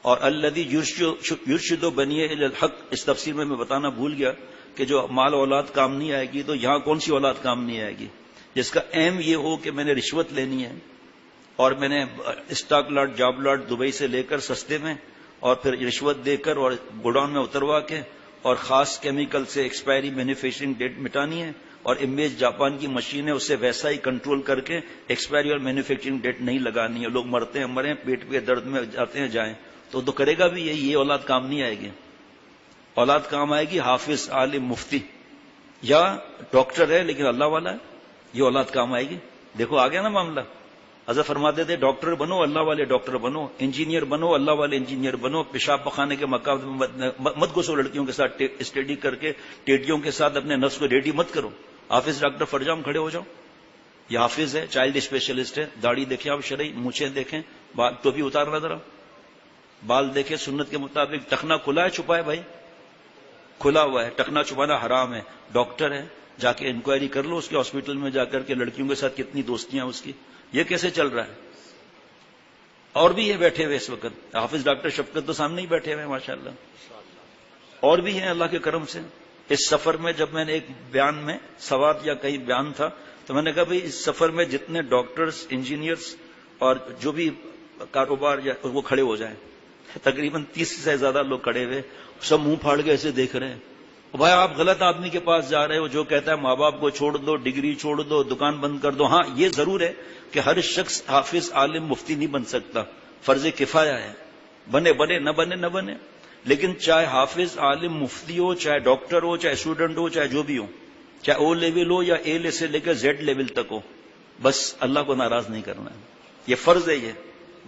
اور الذی یرشد بنی الی الحق، اس تفسیر میں بتانا بھول گیا کہ جو مال اولاد کام نہیں آئے گی، تو یہاں کون سی اولاد کام نہیں آئے گی؟ جس کا ایم یہ ہو کہ میں نے رشوت لینی ہے اور میں نے اسٹاک لاٹ جاب لاٹ دبئی سے لے کر سستے میں اور پھر رشوت دے کر اور گوڈاؤن میں اتروا کے اور خاص کیمیکل سے ایکسپائری مینوفیکچرنگ ڈیٹ مٹانی ہے، اور امیج جاپان کی مشین ہے، اس سے ویسا ہی کنٹرول کر کے ایکسپائری اور مینوفیکچرنگ ڈیٹ نہیں لگانی ہے، لوگ مرتے ہیں مریں، پیٹ پہ درد میں جاتے ہیں جائیں، تو کرے گا بھی یہی، یہ اولاد کام نہیں آئے گی۔ اولاد کام آئے گی حافظ، عالم، مفتی، یا ڈاکٹر ہے لیکن اللہ والا ہے، یہ اولاد کام آئے گی۔ دیکھو آ گیا نا معاملہ۔ حضرت فرماتے تھے ڈاکٹر بنو، اللہ والے ڈاکٹر بنو، انجینئر بنو، اللہ والے انجینئر بنو، پیشاب پخانے کے مقام مت گھسو، لڑکیوں کے ساتھ اسٹڈی کر کے ٹیڈیوں کے ساتھ اپنے نفس کو ریڈی مت کرو۔ حافظ ڈاکٹر فرجام کھڑے ہو جاؤ، یہ حافظ ہے، چائلڈ اسپیشلسٹ ہے، داڑھی دیکھیں آپ شرعی، مونچھیں دیکھیں، بال ٹوپی اتارنا ذرا، بال دیکھیں سنت کے مطابق، ٹخنا کھلا ہے چھپا ہے بھائی؟ کھلا ہوا ہے، ٹخنا چھپانا حرام ہے۔ ڈاکٹر ہے، جا کے انکوائری کر لو اس کے ہاسپٹل میں جا کر کے لڑکیوں کے ساتھ کتنی دوستیاں اس کی، یہ کیسے چل رہا ہے؟ اور بھی یہ بیٹھے ہوئے اس وقت، حافظ ڈاکٹر شفقت تو سامنے ہی بیٹھے ہوئے ہیں ماشاءاللہ، اور بھی ہیں اللہ کے کرم سے۔ اس سفر میں جب میں نے ایک بیان میں سوات یا کہیں بیان تھا تو میں نے کہا بھئی اس سفر میں جتنے ڈاکٹرز، انجینئرز اور جو بھی کاروبار یا وہ کھڑے ہو جائیں، تقریباً 30 سے زیادہ لوگ کھڑے ہوئے، سب منہ پھاڑ کے ایسے دیکھ رہے ہیں۔ بھائی آپ غلط آدمی کے پاس جا رہے ہو جو کہتا ہے ماں باپ کو چھوڑ دو، ڈگری چھوڑ دو، دکان بند کر دو۔ ہاں یہ ضرور ہے کہ ہر شخص حافظ، عالم، مفتی نہیں بن سکتا، فرض کفایہ ہے، بنے بنے نہ بنے نہ بنے، لیکن چاہے حافظ، عالم، مفتی ہو، چاہے ڈاکٹر ہو، چاہے اسٹوڈنٹ ہو، چاہے جو بھی ہو، چاہے او لیول ہو یا اے سے لے کر زیڈ لیول تک ہو، بس اللہ کو ناراض نہیں کرنا ہے، یہ فرض ہے۔ یہ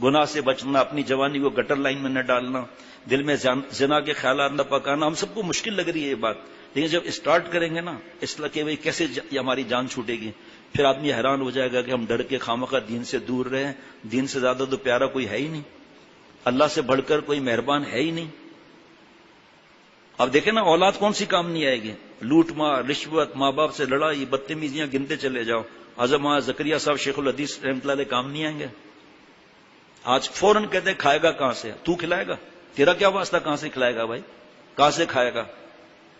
گناہ سے بچنا، اپنی جوانی کو گٹر لائن میں نہ ڈالنا، دل میں زنا کے خیالات نہ پکانا۔ ہم سب کو مشکل لگ رہی ہے یہ بات، لیکن جب اسٹارٹ کریں گے نا اس طرح کہ کیسے ہماری جان چھوٹے گی، پھر آدمی حیران ہو جائے گا کہ ہم ڈر کے خامخواہ دین سے دور رہے ہیں۔ دین سے زیادہ تو پیارا کوئی ہے ہی نہیں، اللہ سے بڑھ کر کوئی مہربان ہے ہی نہیں۔ اب دیکھیں نا اولاد کون سی کام نہیں آئے گی، لوٹ مار، رشوت، ماں باپ سے لڑائی، بدتمیزیاں گنتے چلے جاؤ۔ اعظم زکریا صاحب شیخ الحدیث رحمۃ اللہ علیہ کام نہیں آئیں گے؟ آج فوراً کہتے ہیں کھائے گا کہاں سے؟ تو کھلائے گا؟ تیرا کیا واسطہ کہاں سے کھلائے گا بھائی؟ کہاں سے کھائے گا؟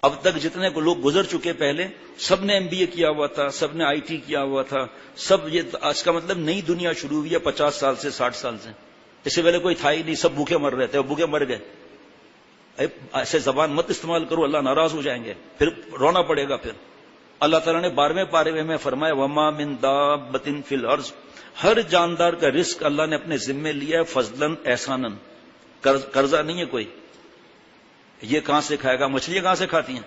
اب تک جتنے کو لوگ گزر چکے پہلے، سب نے MBA کیا ہوا تھا، سب نے IT کیا ہوا تھا، سب یہ اس کا مطلب نئی دنیا شروع ہوئی ہے 50 سال سے، 60 سال سے۔ اس سے پہلے کوئی تھا ہی نہیں، سب بھوکے مر رہے تھے، بھوکے مر گئے۔ ایسے زبان مت استعمال کرو، اللہ ناراض ہو جائیں گے، پھر رونا پڑے گا۔ پھر اللہ تعالیٰ نے 12ویں پارے میں فرمایا وما من دابۃ فی الارض، ہر جاندار کا رزق اللہ نے اپنے ذمے لیا ہے، فضلاً احساناً، قرضہ نہیں ہے کوئی۔ یہ کہاں سے کھائے گا؟ مچھلیاں کہاں سے کھاتی ہیں؟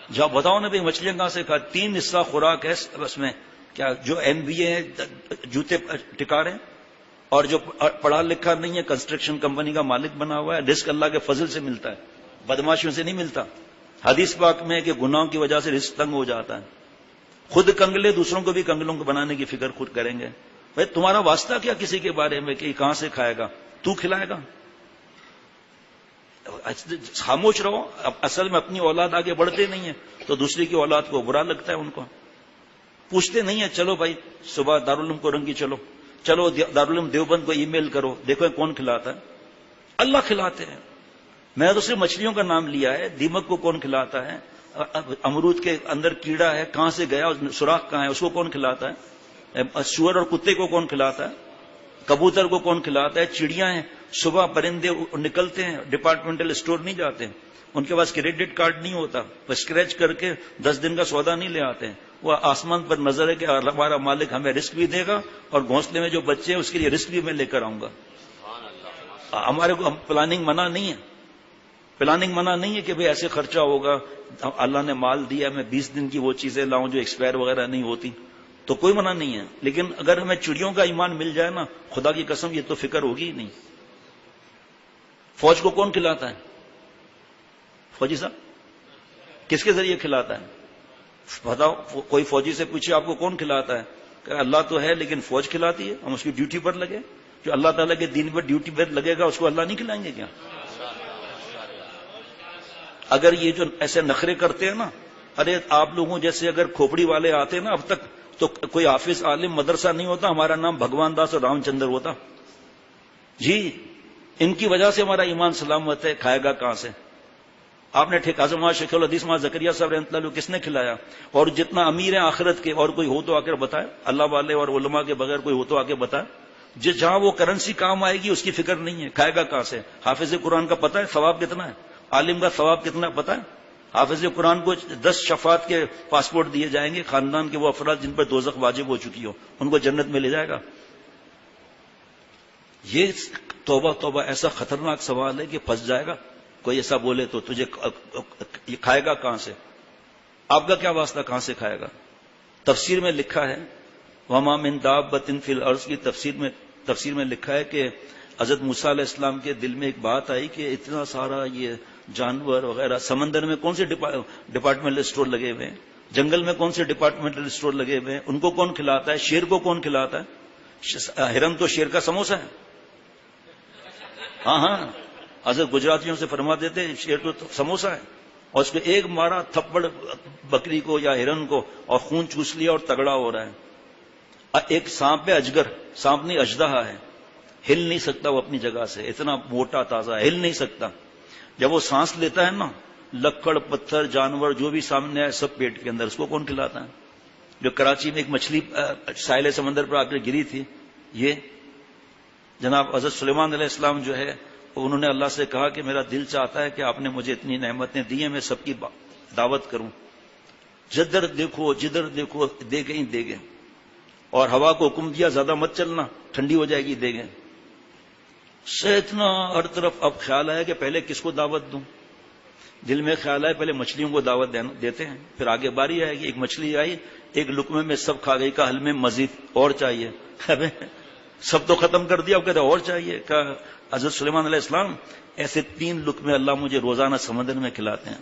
جاؤ بتاؤ نا بھائی، مچھلیاں کہاں سے کھاتی؟ 3 حصہ خوراک ہے اس میں، کیا جو MBA ہے جوتے ٹکا رہے ہیں، اور جو پڑھا لکھا نہیں ہے کنسٹرکشن کمپنی کا مالک بنا ہوا ہے، رزق اللہ کے فضل سے ملتا ہے، بدماشیوں سے نہیں ملتا۔ حدیث پاک میں ہے کہ گناہوں کی وجہ سے رزق تنگ ہو جاتا ہے، خود کنگلے دوسروں کو بھی کنگلوں کو بنانے کی فکر خود کریں گے۔ بھائی تمہارا واسطہ کیا کسی کے بارے میں کہ کہاں سے کھائے گا؟ تو کھلائے گا؟ خاموش رہو۔ اصل میں اپنی اولاد آگے بڑھتے نہیں ہیں تو دوسری کی اولاد کو برا لگتا ہے، ان کو پوچھتے نہیں ہیں۔ چلو بھائی صبح دارالعلوم کو رنگی چلو دارالعلوم دیوبند کو ای میل کرو، دیکھو کون کھلاتا ہے؟ اللہ کھلاتے ہیں۔ میں تو صرف مچھلیوں کا نام لیا ہے، دیمک کو کون کھلاتا ہے؟ امرود کے اندر کیڑا ہے، کہاں سے گیا، سوراخ کہاں ہے، اس کو کون کھلاتا ہے؟ سور اور کتے کو کون کھلاتا ہے؟ کبوتر کو کون کھلاتا ہے؟ چڑیاں ہیں، صبح پرندے نکلتے ہیں، ڈپارٹمنٹل اسٹور نہیں جاتے ہیں، ان کے پاس کریڈٹ کارڈ نہیں ہوتا، وہ اسکریچ کر کے 10 دن کا سودا نہیں لے آتے ہیں، وہ آسمان پر نظر ہے کہ ہمارا مالک ہمیں رزق بھی دے گا اور گھونسلے میں جو بچے ہیں اس کے لیے رزق بھی میں لے کر آؤں گا۔ ہمارے کو پلاننگ منع نہیں ہے، پلاننگ منع نہیں ہے کہ بھئی ایسے خرچہ ہوگا، اللہ نے مال دیا میں 20 دن کی وہ چیزیں لاؤں جو ایکسپائر وغیرہ نہیں ہوتی، تو کوئی منع نہیں ہے۔ لیکن اگر ہمیں چڑیوں کا ایمان مل جائے نا، خدا کی قسم یہ تو فکر ہوگی ہی نہیں۔ فوج کو کون کھلاتا ہے؟ فوجی صاحب کس کے ذریعے کھلاتا ہے؟ بتاؤ، کوئی فوجی سے پوچھے آپ کو کون کھلاتا ہے؟ کہ اللہ تو ہے لیکن فوج کھلاتی ہے، ہم اس کی ڈیوٹی پر لگے۔ جو اللہ تعالیٰ کے دین پر ڈیوٹی پر لگے گا اس کو اللہ نہیں کھلائیں گے کیا؟ اگر یہ جو ایسے نخرے کرتے ہیں نا، ارے آپ لوگوں جیسے اگر کھوپڑی والے آتے نا اب تک تو کوئی حافظ عالم مدرسہ نہیں ہوتا، ہمارا نام بھگوان داس اور رام چندر ہوتا۔ جی ان کی وجہ سے ہمارا ایمان سلامت ہے. کھائے گا کہاں سے؟ آپ نے ٹھیک اعظم شیخ الحدیث مولانا زکریا صاحب رحمۃ اللہ علیہ کس نے کھلایا؟ اور جتنا امیر ہیں آخرت کے، اور کوئی ہو تو آ کر بتائے، اللہ والے اور علماء کے بغیر کوئی ہو تو آ کے بتائے. جہاں وہ کرنسی کام آئے گی اس کی فکر نہیں ہے. کھائے گا کہاں سے؟ حافظ قرآن کا پتہ ہے ثواب کتنا ہے؟ عالم کا ثواب کتنا پتہ ہے؟ حافظ قرآن کو 10 شفاعت کے پاسپورٹ دیے جائیں گے، خاندان کے وہ افراد جن پر دوزخ واجب ہو چکی ہو ان کو جنت میں لے جائے گا. یہ توبہ توبہ ایسا خطرناک سوال ہے کہ پھنس جائے گا. کوئی ایسا بولے تو تجھے کھائے گا کہاں سے؟ آپ کا کیا واسطہ کہاں سے کھائے گا؟ تفسیر میں لکھا ہے وما من دابۃ فی الارض کی تفسیر میں لکھا ہے کہ حضرت موسیٰ علیہ السلام کے دل میں ایک بات آئی کہ اتنا سارا یہ جانور وغیرہ، سمندر میں کون سے ڈپارٹمنٹل اسٹور لگے ہوئے ہیں، جنگل میں کون سے ڈپارٹمنٹل اسٹور لگے ہوئے ہیں، ان کو کون کھلاتا ہے؟ شیر کو کون کھلاتا ہے؟ ہرن تو شیر کا سموسہ ہے. ہاں حضرت گجراتیوں سے فرما دیتے ہیں شیر تو سموسہ ہے، اور اس کو ایک مارا تھپڑ بکری کو یا ہرن کو اور خون چوس لیا اور تگڑا ہو رہا ہے. ایک سانپ ہے، اجگر، سانپ نہیں اژدہا ہے، ہل نہیں سکتا وہ اپنی جگہ سے، اتنا موٹا تازہ ہل نہیں سکتا. جب وہ سانس لیتا ہے نا، لکڑ پتھر جانور جو بھی سامنے ہے سب پیٹ کے اندر. اس کو کون کھلاتا ہے؟ جو کراچی میں ایک مچھلی ساحل سمندر پر آ کر گری تھی، یہ جناب حضرت سلیمان علیہ السلام جو ہے انہوں نے اللہ سے کہا کہ میرا دل چاہتا ہے کہ آپ نے مجھے اتنی نعمتیں دی ہیں، میں سب کی دعوت کروں. جدھر دیکھو جدھر دیکھو دے گئے. اور ہوا کو حکم دیا زیادہ مت چلنا، ٹھنڈی ہو جائے گی، دے گئے. سے اتنا ہر طرف اب خیال آیا کہ پہلے کس کو دعوت دوں. دل میں خیال آیا پہلے مچھلیوں کو دعوت دیتے ہیں، پھر آگے باری آئے گی. ایک مچھلی آئی، ایک لقمے میں سب کھا گئی، کہا حل میں مزید اور چاہیے. سب تو ختم کر دیا، اب کہتے اور چاہیے. کہا حضرت سلیمان علیہ السلام ایسے 3 لقمے اللہ مجھے روزانہ سمندر میں کھلاتے ہیں.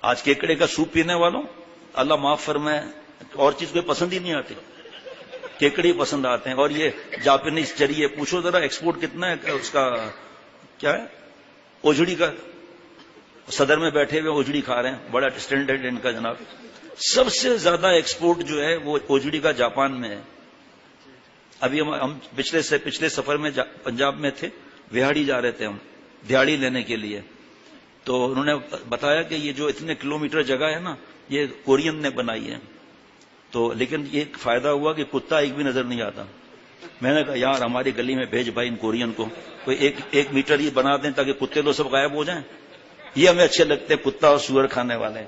آج کیکڑے کا سوپ پینے والوں اللہ معاف فرمائے، اور چیز کوئی پسند ہی نہیں آتی، کیکڑے پسند آتے ہیں. اور یہ جاپانیز چریے پوچھو ذرا ایکسپورٹ کتنا ہے اس کا، کیا ہے، اوجڑی کا. صدر میں بیٹھے ہوئے اوجڑی کھا رہے ہیں، بڑا اسٹینڈرڈ ان کا جناب. سب سے زیادہ ایکسپورٹ جو ہے وہ اوجڑی کا جاپان میں ہے. ابھی ہم پچھلے سفر میں پنجاب میں تھے، وہاڑی جا رہے تھے ہم دہاڑی لینے کے لیے. تو انہوں نے بتایا کہ یہ جو اتنے کلومیٹر جگہ ہے نا یہ کورین نے بنائی ہے. تو لیکن یہ فائدہ ہوا کہ کتا ایک بھی نظر نہیں آتا. میں نے کہا یار ہماری گلی میں بھیج بھائی ان کورین کو، کوئی ایک میٹر ہی بنا دیں تاکہ کتے تو سب غائب ہو جائیں. یہ ہمیں اچھے لگتے، کتا اور سور کھانے والے.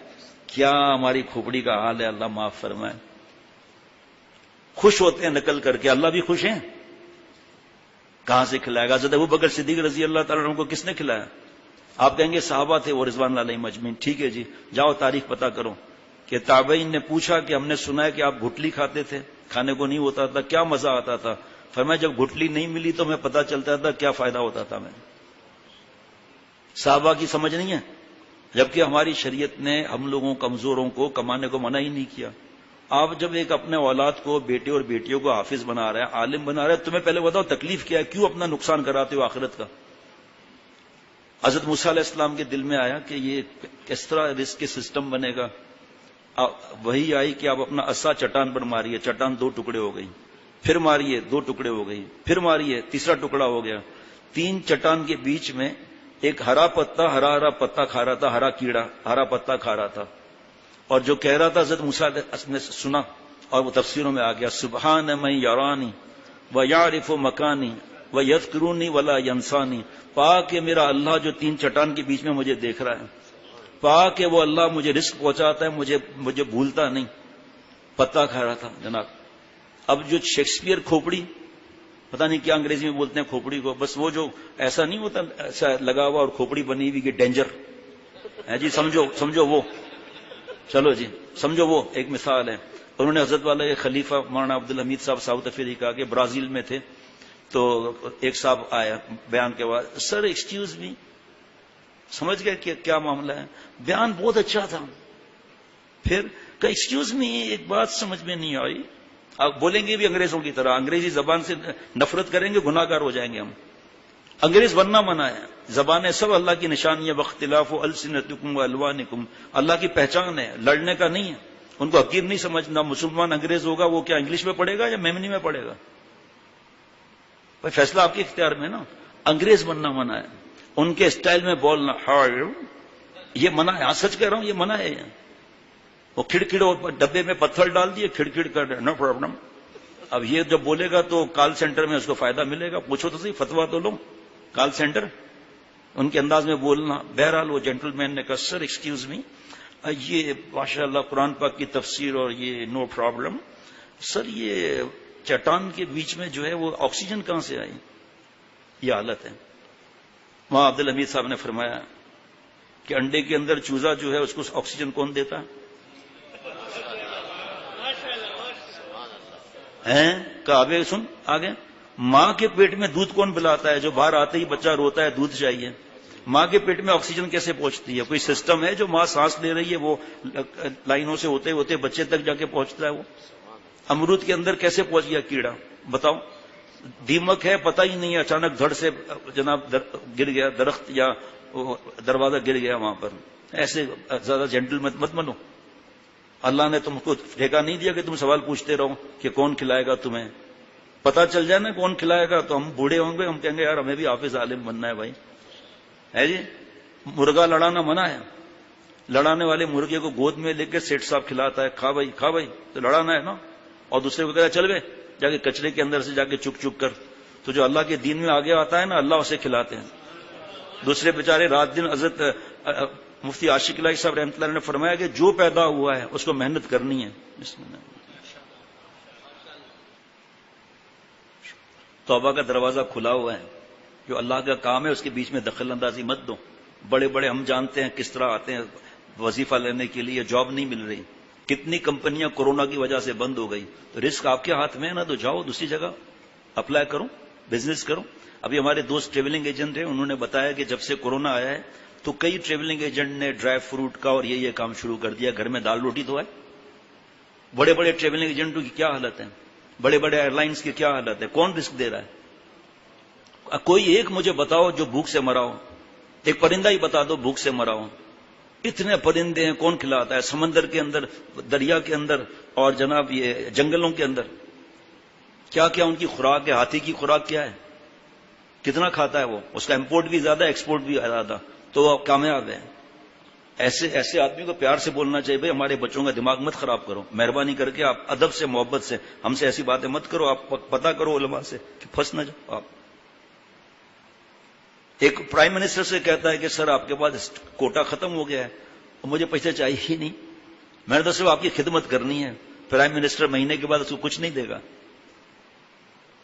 کیا ہماری کھوپڑی کا حال ہے، اللہ معاف فرمائے. خوش ہوتے ہیں نکل کر کے، اللہ بھی خوش ہیں. کہاں سے کھلائے گا؟ حضرت ابوبکر صدیق رضی اللہ تعالیٰ عنہ کو کس نے کھلایا؟ آپ کہیں گے صحابہ تھے وہ رضوان اللہ علیہم اجمعین. ٹھیک ہے جی، جاؤ تاریخ پتا کرو کہ تابعین نے پوچھا کہ ہم نے سنا ہے کہ آپ گھٹلی کھاتے تھے، کھانے کو نہیں ہوتا تھا، کیا مزہ آتا تھا؟ فرمایا جب گھٹلی نہیں ملی تو میں پتا چلتا تھا کیا فائدہ ہوتا تھا. میں صحابہ کی سمجھ نہیں ہے، جبکہ ہماری شریعت نے ہم لوگوں کمزوروں کو کمانے کو منع ہی نہیں کیا. آپ جب ایک اپنے اولاد کو، بیٹے اور بیٹیوں کو حافظ بنا رہے ہیں، عالم بنا رہے ہیں، تمہیں پہلے بتاؤ تکلیف کیا ہے، کیوں اپنا نقصان کراتے ہو آخرت کا؟ حضرت موسیٰ علیہ السلام کے دل میں آیا کہ یہ کس طرح رزق کے سسٹم بنے گا. وہی آئی کہ آپ اپنا عصا چٹان پر ماریے، چٹان 2 ٹکڑے ہو گئی. پھر ماریے، 2 ٹکڑے ہو گئی. پھر ماریے، تیسرا ٹکڑا ہو گیا. 3 چٹان کے بیچ میں ایک ہرا پتا کھا رہا تھا، ہرا کیڑا ہرا پتا کھا رہا تھا. اور جو کہہ رہا تھا حضرت موسیٰ نے سنا اور وہ تفسیروں میں آ گیا، سبحان من یرانی و یعرف مکانی و یذکرونی ولا ینسانی. پاک ہے میرا اللہ جو 3 چٹان کے بیچ میں مجھے دیکھ رہا ہے. پاک ہے وہ اللہ مجھے رزق پہنچاتا ہے، مجھے بھولتا نہیں. پتا کھا رہا تھا جناب. اب جو شیکسپیئر کھوپڑی، پتہ نہیں کیا انگریزی میں بولتے ہیں کھوپڑی کو، بس وہ جو ایسا نہیں ہوتا ایسا لگا ہوا اور کھوپڑی بنی ہوئی کہ ڈینجر ہے جی، سمجھو وہ، چلو جی سمجھو وہ ایک مثال ہے. انہوں نے حضرت والے خلیفہ مولانا عبدالحمید صاحب ساؤتھ افریقہ کے برازیل میں تھے. تو ایک صاحب آیا بیان کے بعد، سر ایکسکیوز می، سمجھ گئے کہ کیا معاملہ ہے. بیان بہت اچھا تھا. پھر کہ ایکسکیوز می ایک بات سمجھ میں نہیں آئی. آپ بولیں گے بھی انگریزوں کی طرح، انگریزی زبان سے نفرت کریں گے، گناہ گار ہو جائیں گے ہم. انگریز بننا منع ہے. زبانیں سب اللہ کی نشانی ہے، واختلاف السنتکم والوانکم، اللہ کی پہچان ہے، لڑنے کا نہیں ہے. ان کو حقیر نہیں سمجھنا. مسلمان انگریز ہوگا وہ کیا انگلش میں پڑھے گا یا میمنی میں پڑھے گا؟ بھائی فیصلہ آپ کے اختیار میں نا. انگریز بننا منع ہے, ان کے اسٹائل میں بولنا یہ منع ہے. سچ کہہ رہا ہوں, یہ منع ہے. وہ کھڑکھڑ ڈبے میں پتھر ڈال دیے, کھڑکھڑ کر نو پرابلم. اب یہ جب بولے گا تو کال سینٹر میں اس کو فائدہ ملے گا. پوچھو تو صحیح, فتوا تو لو. کال سینٹر ان کے انداز میں بولنا. بہرحال وہ جینٹل مین نے کہا سر ایکسکیوز می, یہ ماشاء اللہ قرآن پاک کی تفسیر اور یہ نو پرابلم. سر یہ چٹان کے بیچ میں جو ہے وہ آکسیجن کہاں سے آئی؟ یہ حالت ہے. وہاں عبد الحمید صاحب نے فرمایا کہ انڈے کے اندر چوزا جو ہے اس کو آکسیجن کون دیتا ہے؟ آگے سن, آگے ماں کے پیٹ میں دودھ کون پلاتا ہے؟ جو باہر آتے ہی بچہ روتا ہے دودھ چاہیے. ماں کے پیٹ میں آکسیجن کیسے پہنچتی ہے؟ کوئی سسٹم ہے جو ماں سانس لے رہی ہے وہ لائنوں سے ہوتے ہوتے بچے تک جا کے پہنچتا ہے؟ وہ امرود کے اندر کیسے پہنچ گیا کیڑا بتاؤ؟ دیمک ہے پتہ ہی نہیں ہے, اچانک دھڑ سے جناب گر گیا درخت یا دروازہ گر گیا وہاں پر. ایسے زیادہ جینٹل مت بنو. اللہ نے تم کو ٹھیکہ نہیں دیا کہ تم سوال پوچھتے رہو کہ کون کھلائے گا تمہیں. پتہ چل جائے نا کون کھلائے گا تو ہم بوڑھے ہوں گے, ہم کہیں گے یار ہمیں بھی حافظ عالم بننا ہے بھائی. ہے جی, مرغا لڑانا منع ہے. لڑانے والے مرغے کو گود میں لے کے سیٹ صاحب کھلاتا ہے, کھا بھائی کھا بھائی, تو لڑانا ہے نا. اور دوسرے کو کہتا ہے چل بے جا کے کچرے کے اندر سے جا کے چک چک کر. تو جو اللہ کے دین میں آگے آتا ہے نا اللہ اسے کھلاتے ہیں. دوسرے بیچارے رات دن حضرت مفتی عاشق الہی صاحب رحمۃ اللہ نے فرمایا کہ جو پیدا ہوا ہے اس کو محنت کرنی ہے. بسم اللہ. توبہ کا دروازہ کھلا ہوا ہے. جو اللہ کا کام ہے اس کے بیچ میں دخل اندازی مت دو. بڑے بڑے ہم جانتے ہیں کس طرح آتے ہیں وظیفہ لینے کے لیے, جاب نہیں مل رہی. کتنی کمپنیاں کورونا کی وجہ سے بند ہو گئی. تو رسک آپ کے ہاتھ میں ہے نا, تو جاؤ دوسری جگہ اپلائی کرو, بزنس کرو. ابھی ہمارے دوست ٹریولنگ ایجنٹ ہیں, انہوں نے بتایا کہ جب سے کورونا آیا ہے تو کئی ٹریولنگ ایجنٹ نے ڈرائی فروٹ کا اور یہ کام شروع کر دیا. گھر میں دال روٹی تو ہے. بڑے بڑے ٹریولنگ ایجنٹوں کی کیا حالت ہے, بڑے بڑے ایئر لائنس کی کیا حالت ہے. کون رسک دے رہا ہے؟ کوئی ایک مجھے بتاؤ جو بھوک سے مرا ہو. ایک پرندہ ہی بتا دو بھوک سے مرا ہو. اتنے پرندے ہیں, کون کھلاتا ہے؟ سمندر کے اندر, دریا کے اندر, اور جناب یہ جنگلوں کے اندر کیا کیا ان کی خوراک ہے. ہاتھی کی خوراک کیا ہے, کتنا کھاتا ہے وہ؟ اس کا امپورٹ بھی زیادہ, ایکسپورٹ بھی زیادہ, تو وہ کامیاب ہے. ایسے آدمی کو پیار سے بولنا چاہیے, بھائی ہمارے بچوں کا دماغ مت خراب کرو, مہربانی کر کے آپ ادب سے محبت سے ہم سے ایسی باتیں مت کرو. آپ پتہ کرو علماء سے کہ پھنس نہ جاؤ آپ. ایک پرائم منسٹر سے کہتا ہے کہ سر آپ کے پاس کوٹا ختم ہو گیا ہے اور مجھے پیسے چاہیے ہی نہیں, میں نے تو صرف آپ کی خدمت کرنی ہے. پرائم منسٹر مہینے کے بعد اس کو کچھ نہیں دے گا.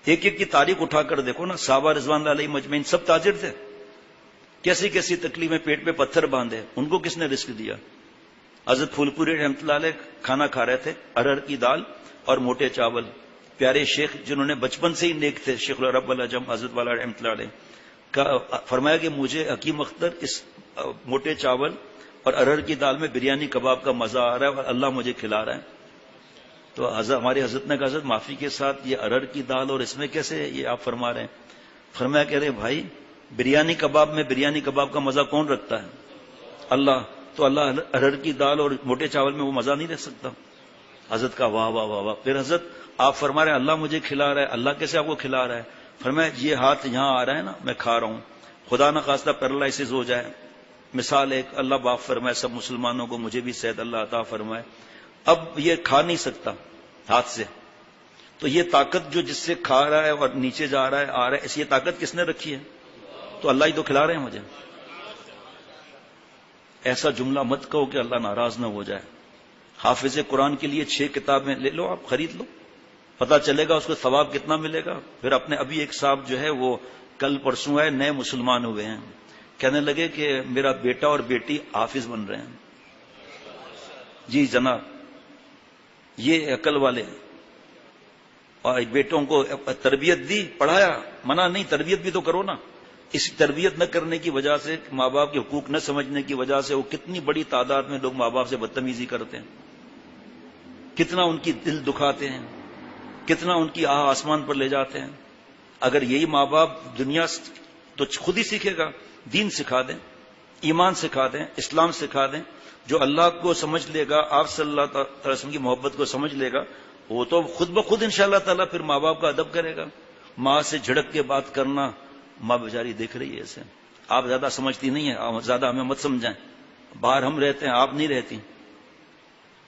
ایک ایک کی تاریخ اٹھا کر دیکھو نا, صحابہ رضوان اللہ علیہ مجمعین سب تاجر تھے. کیسی کیسی تکلیفیں, پیٹ پہ پتھر باندھے, ان کو کس نے رزق دیا؟ حضرت پھول پوری رحمۃ اللہ علیہ کھانا کھا رہے تھے, ارہر کی دال اور موٹے چاول. پیارے شیخ جنہوں نے بچپن سے ہی نیک تھے, شیخ العرب العجم حضرت والا رحمۃ اللہ علیہ, فرمایا کہ مجھے حکیم اختر اس موٹے چاول اور ارہر کی دال میں بریانی کباب کا مزہ آ رہا ہے اور اللہ مجھے کھلا رہا ہے. تو ہماری حضرت نے کہا حضرت معافی کے ساتھ یہ ارہر کی دال اور اس میں کیسے یہ آپ فرما رہے ہیں؟ فرمایا کہہ رہے بھائی بریانی کباب میں بریانی کباب کا مزہ کون رکھتا ہے؟ اللہ. تو اللہ ارہر کی دال اور موٹے چاول میں وہ مزہ نہیں رکھ سکتا. حضرت کا واہ واہ واہ واہ. پھر حضرت آپ فرما رہے ہیں اللہ مجھے کھلا رہا ہے, اللہ کیسے آپ کو کھلا رہا ہے؟ فرمایا یہ ہاتھ یہاں آ رہا ہے نا, میں کھا رہا ہوں, خدا نہ خواستہ پیرالائسس ہو جائے. مثال ایک, اللہ باپ فرمائے سب مسلمانوں کو, مجھے بھی صحت اللہ عطا فرمائے. اب یہ کھا نہیں سکتا ہاتھ سے, تو یہ طاقت جو جس سے کھا رہا ہے اور نیچے جا رہا ہے آ رہا ہے, اس یہ طاقت کس نے رکھی ہے؟ تو اللہ ہی تو کھلا رہے ہیں مجھے. ایسا جملہ مت کہو کہ اللہ ناراض نہ ہو جائے. حافظ قرآن کے لیے 6 کتابیں لے لو, آپ خرید لو, پتا چلے گا اس کو ثواب کتنا ملے گا. پھر اپنے ابھی ایک صاحب جو ہے وہ کل پرسوں ہے, نئے مسلمان ہوئے ہیں, کہنے لگے کہ میرا بیٹا اور بیٹی حافظ بن رہے ہیں. جی جناب, یہ عقل والے, اور بیٹوں کو تربیت دی, پڑھایا, منع نہیں, تربیت بھی تو کرو نا. اس تربیت نہ کرنے کی وجہ سے, ماں باپ کے حقوق نہ سمجھنے کی وجہ سے, وہ کتنی بڑی تعداد میں لوگ ماں باپ سے بدتمیزی کرتے ہیں, کتنا ان کی دل دکھاتے ہیں, کتنا ان کی آسمان پر لے جاتے ہیں. اگر یہی ماں باپ دنیا تو خود ہی سیکھے گا, دین سکھا دیں, ایمان سکھا دیں, اسلام سکھا دیں. جو اللہ کو سمجھ لے گا, آپ صلی اللہ علیہ وسلم کی محبت کو سمجھ لے گا, وہ تو خود بخود انشاءاللہ تعالیٰ پھر ماں باپ کا ادب کرے گا. ماں سے جھڑک کے بات کرنا، ماں بیچاری دیکھ رہی ہے اسے. آپ زیادہ سمجھتی نہیں ہیں، زیادہ ہمیں مت سمجھائیں. باہر ہم رہتے ہیں، آپ نہیں رہتی.